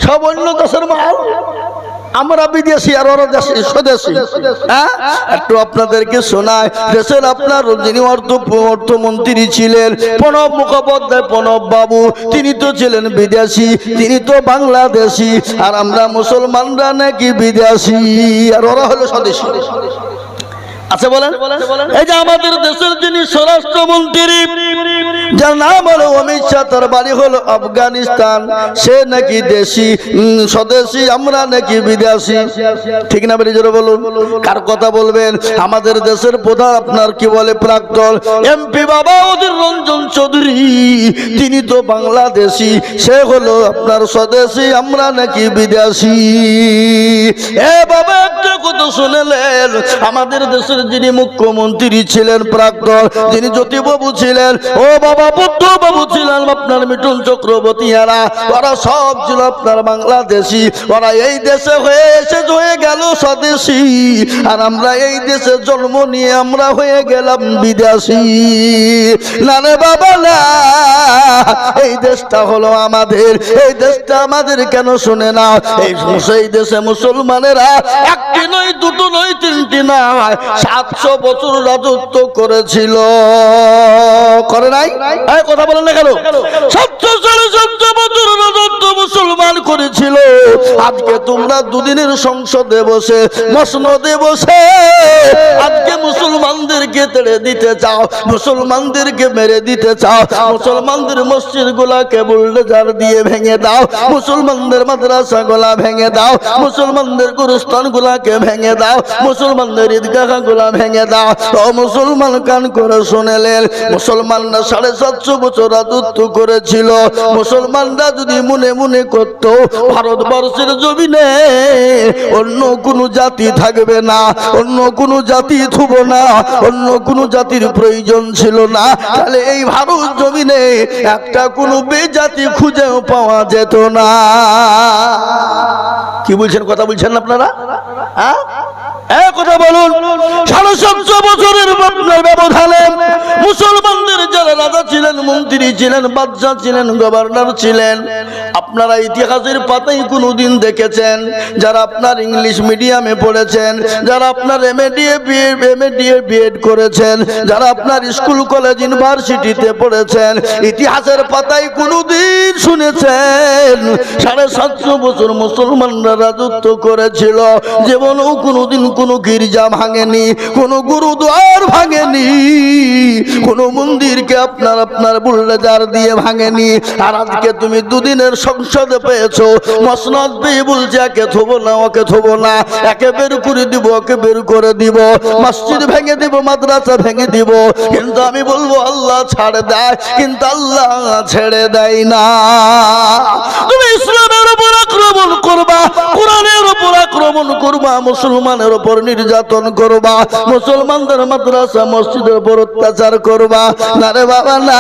সব অন্য দেশের মাল, আমরা বিদেশি আর ওরা স্বদেশী। একটু আপনাদেরকে শোনায়, দেশের আপনার যিনি অর্থমন্ত্রী ছিলেন প্রণব মুখোপাধ্যায়, প্রণব বাবু, তিনি তো ছিলেন বিদেশি, তিনি তো বাংলাদেশি। আর আমরা মুসলমানরা নাকি বিদেশি, আর ওরা হলো স্বদেশী। আচ্ছা বলেন, এই যে আমাদের দেশের যিনি স্বরাষ্ট্রমন্ত্রী যার নাম হলো অমিত শাহ, তার বাড়ি হলো আফগানিস্তান, সে নাকি দেশি স্বদেশি, আমরা নাকি বিদেশি। ঠিক না? বেরিয়ে বলুন, কার কথা বলবেন? আমাদের দেশের প্রধান আপনার কি বলে প্রাক্তন এমপি বাবা অধীর রঞ্জন চৌধুরী, তিনি তো বাংলাদেশি, সে হলো আপনার স্বদেশি, আমরা নাকি বিদেশি। এ বাবা একটা কথা শুনেলেন, আমাদের দেশের যিনি মুখ্যমন্ত্রী ছিলেন প্রাক্তন, যিনি জ্যোতিবাবু ছিলেন, ও বাবা বুদ্ধ বাবু ছিলেন, আপনার মিঠুন চক্রবর্তী, ওরা সব ছিল আপনার বাংলাদেশি। ওরা এই দেশে হয়ে গেল স্বদেশি, আর আমরা এই দেশে জন্ম নিয়ে আমরা হয়ে গেলাম বিদেশি। না রে বাবা না, এই দেশটা হলো আমাদের, এই দেশটা আমাদের। কেন শুনে না? সেই দেশে মুসলমানেরা একটি নয়, দুটো নয়, তিনটি নয়, 700 বছর রাজত্ব করেছিল। করে নাই? কথা বলেন না কেন? 700 বছর রাজত্ব মুসলমান করেছিল। আজকে তোমরা দুদিনের সংসদে বসে, মসনদে বসে আজকে মুসলমানদেরকে তেড়ে দিতে চাও, মুসলমানদেরকে মেরে দিতে চাও, মুসলমানদের মসজিদ গুলাকে বুলডোজার দিয়ে ভেঙে দাও, মুসলমানদের মাদ্রাসা গুলা ভেঙে দাও, মুসলমানদের গুরুস্থান গুলাকে ভেঙে দাও, মুসলমানদের ঈদগাহ গুলা ভেঙে দাও। ও মুসলমান, কান করে শুনেলেন, মুসলমানরা 750 বছর রাজত্ব করেছিল। মুসলমানরা যদি মনে মনে করত ভারতবর্ষের জমিনে অন্য কোন জাতি থাকবে না, অন্য কোন জাতি থুব না, অন্য কোন জাতির প্রয়োজন ছিল না, তাহলে এই ভারত জমিনে একটা কোন বেজাতি খুঁজেও পাওয়া যেত না। কি বলছেন? কথা বলছেন আপনারা? কথা বলুন। 750 বছরের ব্যবধানে মুসলমানদের যারা রাজা ছিলেন, মন্ত্রী ছিলেন, বাদশা ছিলেন, গভর্নর ছিলেন, আপনারা ইতিহাসের পাতায় কোনোদিন দেখেছেন? যারা আপনার ইংলিশ মিডিয়ামে পড়েছেন, যারা আপনার এমএডিএ বিএড করেছেন, যারা আপনার স্কুল কলেজ ইউনিভার্সিটিতে পড়েছেন, ইতিহাসের পাতায় কোনোদিন শুনেছেন 750 বছর মুসলমানরা রাজত্ব করেছিল, জীবনেও কোনোদিন কোনো গির্জা ভাঙেনি, কোনো গুরুদ্বার ভাঙেনি, কোনো মন্দিরকে আপনার বুলডোজার দিয়ে ভাঙেনি। আর আজকে তুমি দুদিনের সংসদে পেয়েছো, মসনদ পেয়ে বলছে একে থবো না, ওকে থবো না, একে বের করে দিব, ওকে বের করে দিব, মসজিদ ভেঙে দিব, মাদ্রাসা ভেঙে দিব। কিন্তু আমি বলবো আল্লাহ ছাড় দেয়, কিন্তু আল্লাহ ছেড়ে দেয় না। তুমি ইসলামের উপর আক্রমণ করবা, কোরআনের উপর আক্রমণ করবা, মুসলমানের উপর নির্যাতন করবা, মুসলমানদের মাদ্রাসা মসজিদের উপর অত্যাচার করবা, না রে বাবা না।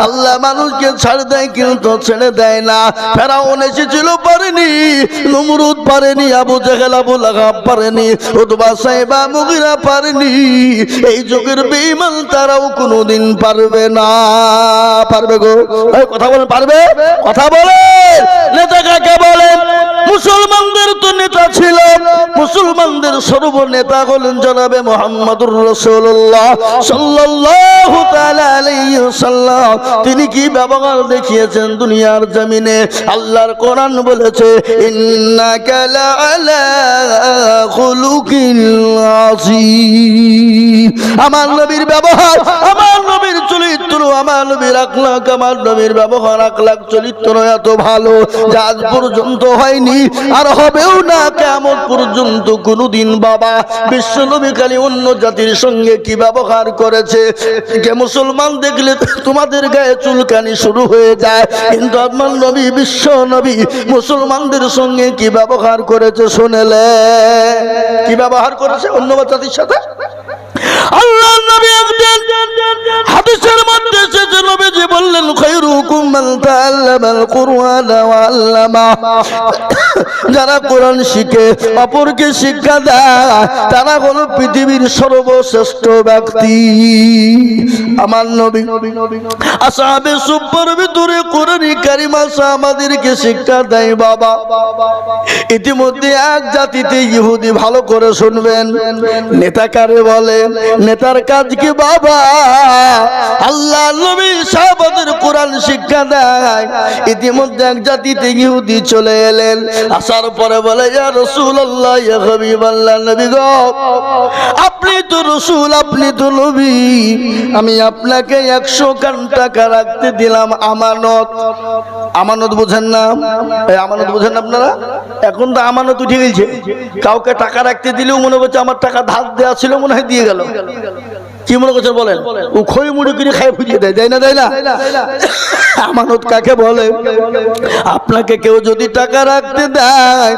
আল্লাহ মানুষকে ছাড় দেয় কিন্তু ছেড়ে দেয় না। ফেরাউন এসেছিল, পারেনি, নমরুদ পারেনি, আবু জেহেল আবু লাহাব পারেনি, উতবা সাইবা মুগিরা পারেনি। এই যুগের বেঈমান তারাও কোনোদিন পারবে না। পারবে গো? কথা বলেন, পারবে? কথা বলে। নেতা কাকে বলে? মুসলমানদের তো নেতা ছিল, মুসলমানদের সর্বনেতা হলেন জনাবে মুহাম্মদুর রাসূলুল্লাহ সাল্লাল্লাহু তাআলা আলাইহি ওয়াসাল্লাম। তিনি কি ব্যবহার দেখিয়েছেন দুনিয়ার জমিনে? আল্লাহর কোরআন বলেছে ইন্নাকা লাআলা খুলুকিল আযীম। আমার নবীর ব্যবহার, আমার নবীর চরিত্র, আমার নবীর আখলাক, আমার নবীর ব্যবহার, আখলাক, চরিত্র এত ভালো যা আজ পর্যন্ত হয়নি, আর হবেও না কিয়ামত পর্যন্ত কোনদিন। বাবা, বিশ্ব নবী খালি অন্য জাতির সঙ্গে কি ব্যবহার করেছে, যে মুসলমান দেখলে তোমাদের গায়ে চুলকানি শুরু হয়ে যায়, কিন্তু আমার নবী, বিশ্ব নবী মুসলমানদের সঙ্গে কি ব্যবহার করেছে শুনেলে? কি ব্যবহার করেছে অন্য জাতির সাথে? আল্লাহর নবী একদিন হাদিসের মধ্যে এসেছে, নবীজি বললেন খায়রুকুম মান তাআল্লামাল কুরআন ওয়া আল্লামা। যারা কোরআন শিখে অপরকে শিক্ষা দেয় তারা হলো পৃথিবীর সর্বশ্রেষ্ঠ ব্যক্তি। আমার নবী আসহাবে সুফার ভিতরে কোরআন কারীম আমাদেরকে শিক্ষা দেয়। বাবা, ইতিমধ্যে এক জাতিতে ইহুদি, ভালো করে শুনবেন, নেতা কারে বলে? নেতার কাজ কি বাবা? আল্লাহ নবী সাহাবাদের কোরআন শিক্ষা দেয়। ইতিমধ্যে এক জাতিতে ইহুদি চলে এলেন, আসার পরে বলে ইয়া রাসূলুল্লাহ, ইয়া হাবিবাল্লাহ, নবী গো আপনি তো রাসূল, আপনি তো নবী, আমি আপনাকে 100 কান টাকা রাখতে দিলাম আমানত। আমানত বুঝেন না? এই আমানত বুঝেন না আপনারা? এখন তো আমানত উঠে গেছে, কাউকে টাকা রাখতে দিলেও মনে করছে আমার টাকা ধার দেওয়া ছিল, মনে হয় দিয়ে গেল। কি মনে করছেন বলেন? ও খই মুড়ি করে খাই ফুরিয়ে দেয়, দেয় না, দেয় না? আমানত কাকে বলে? আপনাকে কেউ যদি টাকা রাখতে দেয়,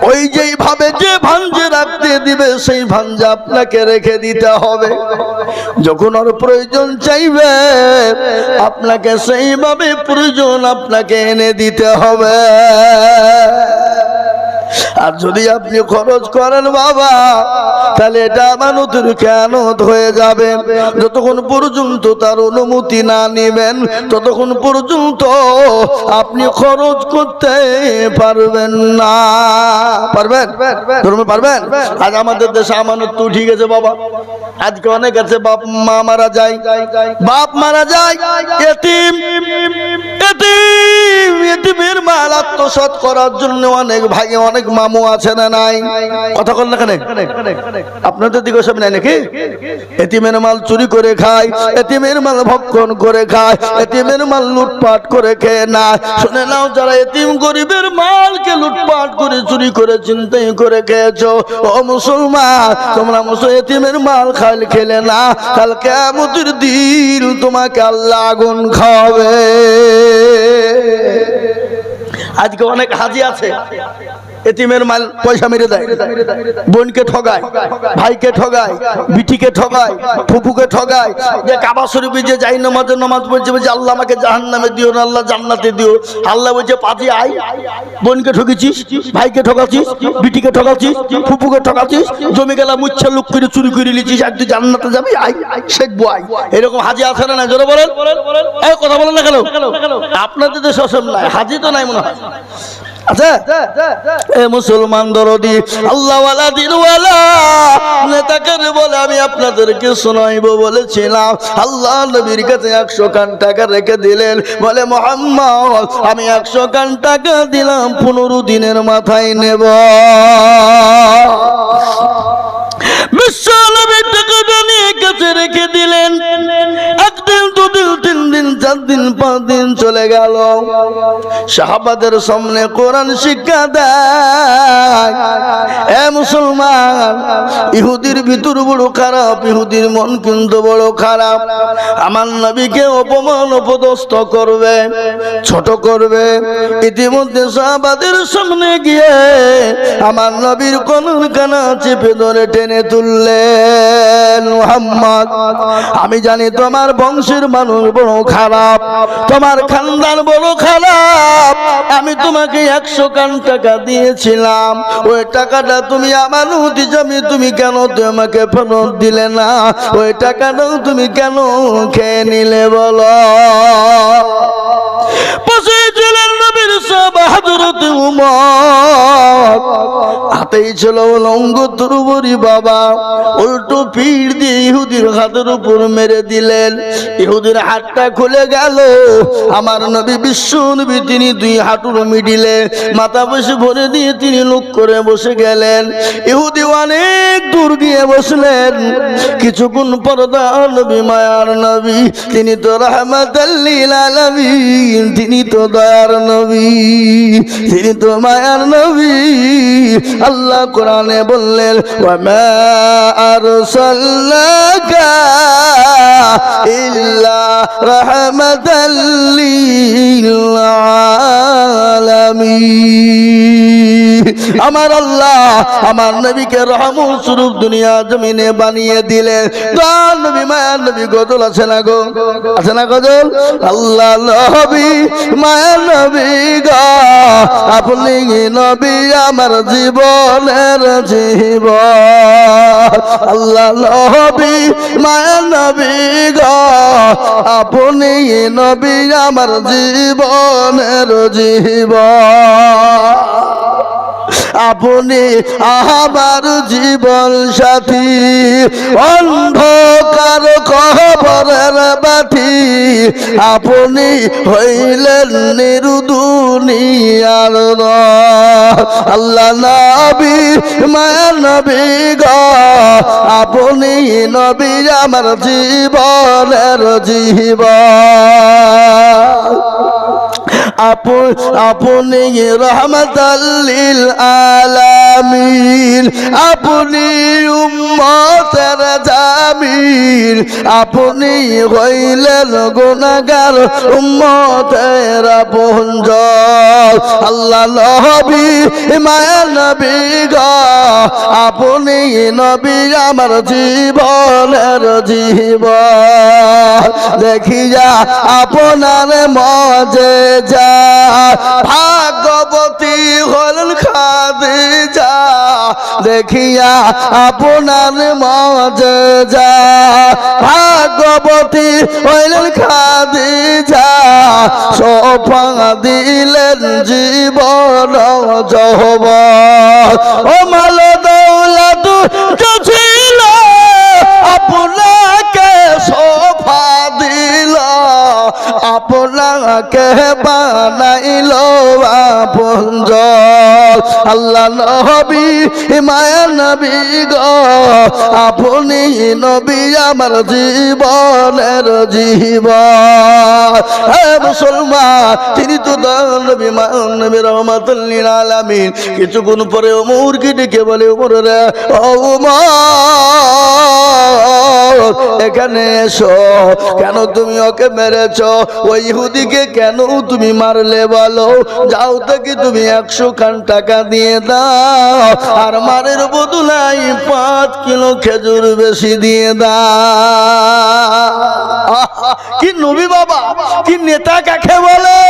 ওই যেই ভাবে যে ভাঞ্জে রাখতে দিবে সেই ভাঞ্জে আপনাকে রেখে দিতে হবে। যখন ওর প্রয়োজন চাইবে আপনাকে সেইভাবে প্রয়োজন আপনাকে এনে দিতে হবে। আর যদি আপনি খরচ করেন বাবা, তাহলে এটা আমানতের খেয়ানত হয়ে যাবে। যতক্ষণ পর্যন্ত তার অনুমতি না নেবেন ততক্ষণ পর্যন্ত আপনি খরচ করতে পারবেন না। পারবেন? ধরুন পারবেন? আজ আমাদের দেশে আমানত তো উঠে গেছে বাবা। আজকে অনেক আছে বাপ মা মারা যায়, বাপ মারা যায়, এতিম, এতিম, এতিমের মাল আত্মসাৎ করার জন্য অনেক ভাই, অনেক মামু আছে না নাই? কথা বল না কেন? আপনাদের দিকে সব নাই নাকি? এতিমের মাল চুরি করে খায়, এতিমের মাল ভক্ষণ করে খায়, এতিমের মাল লুটপাট করে খেয়ে না। শুনে নাও, যারা এতিম গরিবের মালকে লুটপাট করে, চুরি করে, চিন্তাই করে খেয়েছো, ও মুসলমান, তোমরা এতিমের মাল খেলে না, কাল কিয়ামতের দিন তোমাকে আল্লাহ আগুন খাওয়াবে। আজকে অনেক হাজি আছে এতিমের মাল পয়সা মেরে দেয়, বোনকে ঠগায়, ভাইকে ঠগায়, বিটিকে ঠগায়, ফুফুকে ঠগায়। যে কাবা শরীফে যে যাই নামাজের নামাজ পড়ছে, বলছে আল্লাহ আমাকে জাহান্নামে দিও না, আল্লাহ জান্নাতে দিও। আল্লাহ বলছে পাজি আয়, বোনকে ঠকেছিস, ভাইকে ঠকাচ্ছিস, বিটিকে ঠকাচ্ছিস, ফুফুকে ঠকাচ্ছিস, জমি গেলা মুচ্ছা লুক করে চুরি করে নিচ্ছিস, আর তুই জান্নাতে যাবি, আয় শেখবো আয়। এরকম হাজি আছে না? জোরে বলেন, এই কথা বলেন না কেন? আপনাদের দেশে সব নাই, হাজি তো নাই মনে হয়। আচ্ছা এ মুসলমান দরদি আল্লাহওয়ালা দিনওয়ালা নেতাকে বলে আমি আপনাদেরকে শোনাইব বলেছিলাম। আল্লাহ নবীর কাছে 100 কান টাকা রেখে দিলেন, বলে মুহাম্মদ আমি 100 কান টাকা দিলাম, 15 দিনের মাথায় নেব। বিশ্ব নবীর টাকাটা নিয়ে কাছে রেখে দিলেন। একদিন, দুদিন, 3 দিন, 4 দিন, 5 দিন চলে গেল। সাহাবাদের সামনে কোরআন শিক্ষা দেয়। এ মুসলমান, ইহুদির ভিতর বড় খারাপ, ইহুদির মন কিন্তু বড় খারাপ। আমার নবীকে অপমান অপদস্থ করবে, ছোট করবে। ইতিমধ্যে সাহাবাদের সামনে গিয়ে আমার নবীর কনুর কানা চেপে ধরে টেনে তুললেন। মুহাম্মদ আমি জানি তোমার বংশের মানুষ বড় খারাপ, তোমার খানদান বড় খারাপ। আমি তোমাকে 100 কান টাকা দিয়েছিলাম, ওই টাকাটা তুমি আমার নদী, তুমি কেন আমাকে ফেরত দিলে না? ওই টাকাটাও তুমি কেন খেয়ে নিলে বলো? হাতেই ছিল লঙ্গ তুরুবরি বাবা, উল্টো পিঠ দিয়ে ইহুদির হাতের উপর মেরে দিলেন। ইহুদির হাতটা খুলে গেল। আমার নবী বিশ্ব নবী তিনি 2 হাঁটুর মিডিলে মাথা বসে ভরে দিয়ে তিনি লুক করে বসে গেলেন। ইহুদি অনেক দূর গিয়ে বসলেন। কিছুক্ষণ পর নবী মায়ার নবী, তিনি তো রাহমাতাল লিল আলামিন, তিনি তো দয়ার নবী, তিনি তো মায়ার নবী। আল্লাহ কোরআনে বললেন ওয়া মা আরসালনাকা ইল্লা রাহমাতাল লিল আলামিন। আমার আল্লাহ আমার নবীকে রহমত স্বরূপ দুনিয়া জমিনে বানিয়ে দিলেন। দয়ার নবী মায়ার নবী গজল আছে না গো? আছে না গজল? আল্লাহ নবী মায়ার নবী গো, আপনি নবী আমার জীবনের জীবন। আল্লাহ নবী মায়ার নবী গো, আপনি নবী আমার জীবনের জীবন। আপনি আমার জীবন সাথী, অন্ধকার কবরের বাতি, আপনি হইলেন নিরুদুনিয়ার আল্লাহ নবী মায়ার নবী গো, আপনি নবী আমার জীবনের জীবন। আপনি রহমাতাল লিল আলামিন, আপনি উম্মতের জামিল, আপনি হইলেন গুনাহগার উম্মতের আপনজন। আল্লাহ নবী মায়ার নবী গো, আপনি নবী আমার জীবনের জীবন। দেখিয়া আপনার মজেজা, ভাগ্যবতী হলেন খাদিজা। দেখিয়া আপনার মজেজা, ভাগ্যবতী হলেন খাদিজা। সোফা দিলেন জীবন যৌবন। ও মাল দৌলত ছিল আপনাকে সোফা দিল, আপনাকে বানাইল আপনজন। আল্লাহ নবী মায়ার নবী গো, আপনি নবী আমার জীবনের জীবন। হে মুসলমান, তিনি তো নবী মায়ার নবী রহমাতুল লিল আলামিন। কিছুক্ষণ পরে ওমরকে ডেকে বলে ওমর রে, ও ওমর এখানে এসো। কেন তুমি ওকে মেরেছো? ওই ইহুদিকে কেন তুমি মারলে বলো? যাও থেকে তুমি 100 খান টাকা দিয়ে দাও, আর মারের বদলায় 5 কিলো খেজুর বেশি দিয়ে দাও। কি নবী বাবা, কি নেতা কাকে বলে?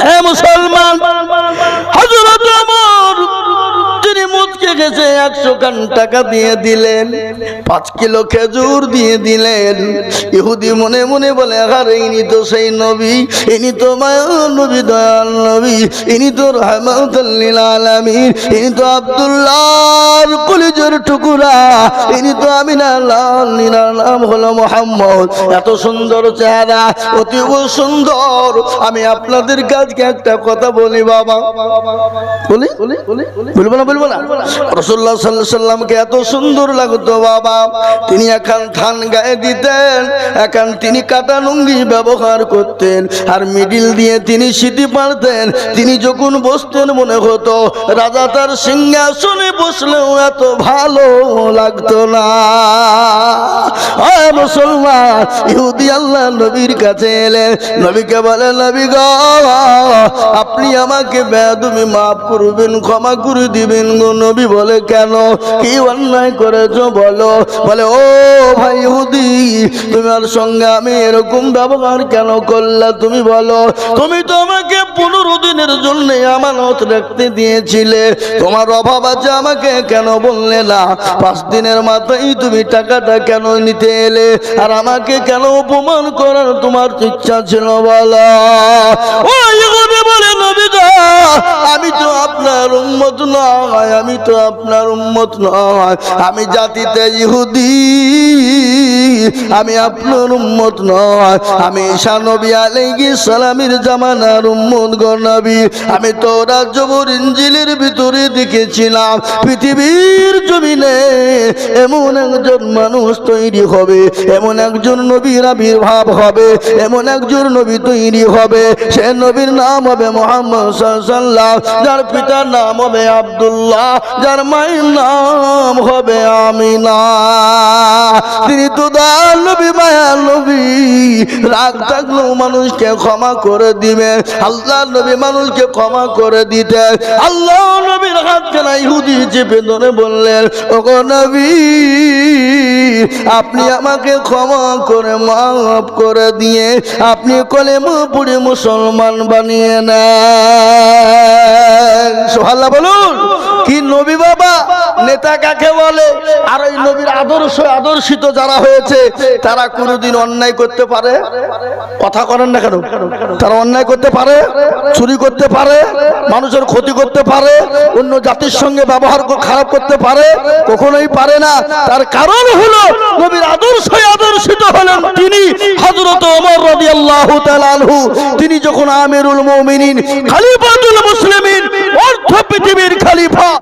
হ্যাঁ মুসলমান, হযরত ওমর তিনি মুচকে গেছে 100 খান টাকা দিয়ে দিলেন, 5 কিলো খেজুর দিয়ে দিলেন। ইহুদি মনে মনে বলে, আরে ইনি তো সেই নবী, ইনি তো মায়ার নবী, দয়াল নবী, ইনি তো রাহমাতুল লিল আলামিন, ইনি তো আব্দুল্লাহর কলিজার টুকরা, ইনি তো আমিনার লাল, ইনার নাম হলো মুহাম্মদ। এত সুন্দর চেহারা, অতীব সুন্দর। আমি আপনাদের কাছে একটা কথা বলি বাবা, বলি বলবো না? বলবো না? রাসূলুল্লাহ সাল্লাল্লাহু আলাইহি সাল্লামকে এত সুন্দর লাগতো বাবা, তিনি একান থান গায়ে দিতেন, একান তিনি কাটা লুঙ্গি ব্যবহার করতেন, আর মিডিল দিয়ে তিনি সিটি পারতেন। তিনি যখন বসতেন মনে হতো রাজা তার সিংহাসনে বসলেও এত ভালো লাগতো না। আয় মুসলমান, ইহুদি আল্লাহ নবীর কাছে এলেন, নবীকে বলে, নবী গো, আপনি আমাকে বেয়াদবি মাফ করবেন, ক্ষমা করে দিবেন গো। নবী বলে, কেন, কি অন্যায় করেছো বলো? বলে, ও ভাই ইহুদি, তোমার সঙ্গে আমি এরকম ব্যবহার কেন করলা তুমি বলো? তুমি তো আমাকে 15 দিনের জন্য আমানত রাখতে দিয়েছিলে, তোমার অভাব আছে, আমাকে কেন বললে না? 5 দিনের মাথায় তুমি টাকাটা কেন নিতে এলে? আর আমাকে কেন অপমান করার তোমার ইচ্ছা ছিল বলো? ও ইহুদি বলে, নবী গো, আমি তো আপনার উম্মত নয়, আমি তো আপনার উম্মত নয়, আমি জাতিতে ইহুদি, আমি আপনার উম্মত নয়, আমি ঈসা নবী আলাইহিস সালামের জামানার উম্মত গো নবী। আমি তাওরাত জবুর ইনজিলের ভিতরে দেখেছিলাম পৃথিবীর জমিনে এমন একজন মানুষ তৈরি হবে, এমন একজন নবীর আবির্ভাব হবে, এমন একজন নবী তৈরি হবে, সে নবীর নাম হবে মুহাম্মদ সাল্লাল্লাহু আলাইহি সাল্লাম, যার পিতার নাম হবে আব্দুল্লাহ, যার মায়ের নাম হবে আমিনা। তিনি তো দয়াল নবী, মায়ার নবী, রাগ থাকলেও মানুষকে ক্ষমা করে দিবে। আল্লাহ নবী মানুষকে ক্ষমা করে দিতে, আল্লাহ নবীর হাতখানা ইহুদি চেপে ধরে বললেন, ওগো নবী, আপনি আমাকে ক্ষমা করে মাফ করে দিয়ে আপনি কলেমা পড়ে মুসলমান বানিয়ে নেন। সুবহানাল্লাহ বলুন। কি নবী বাবা, নেতা কাকে বলে? আর ওই নবীর আদর্শিত যারা হয়েছে তারা কোনোদিন অন্যায় করতে পারে? কথা করেন না কেন? তারা অন্যায় করতে পারে, চুরি করতে পারে, মানুষের ক্ষতি করতে পারে, অন্য জাতির সঙ্গে ব্যবহার খারাপ করতে পারে? কখনোই পারে না। তার কারণ হলো নবীর আদর্শিত হলেন তিনি হযরত ওমর রাদিয়াল্লাহু তাআলা আনহু। তিনি যখন আমিরুল মুমিনিন, খলিফাতুল মুসলিমিন, অর্ধ পৃথিবীর খলিফা।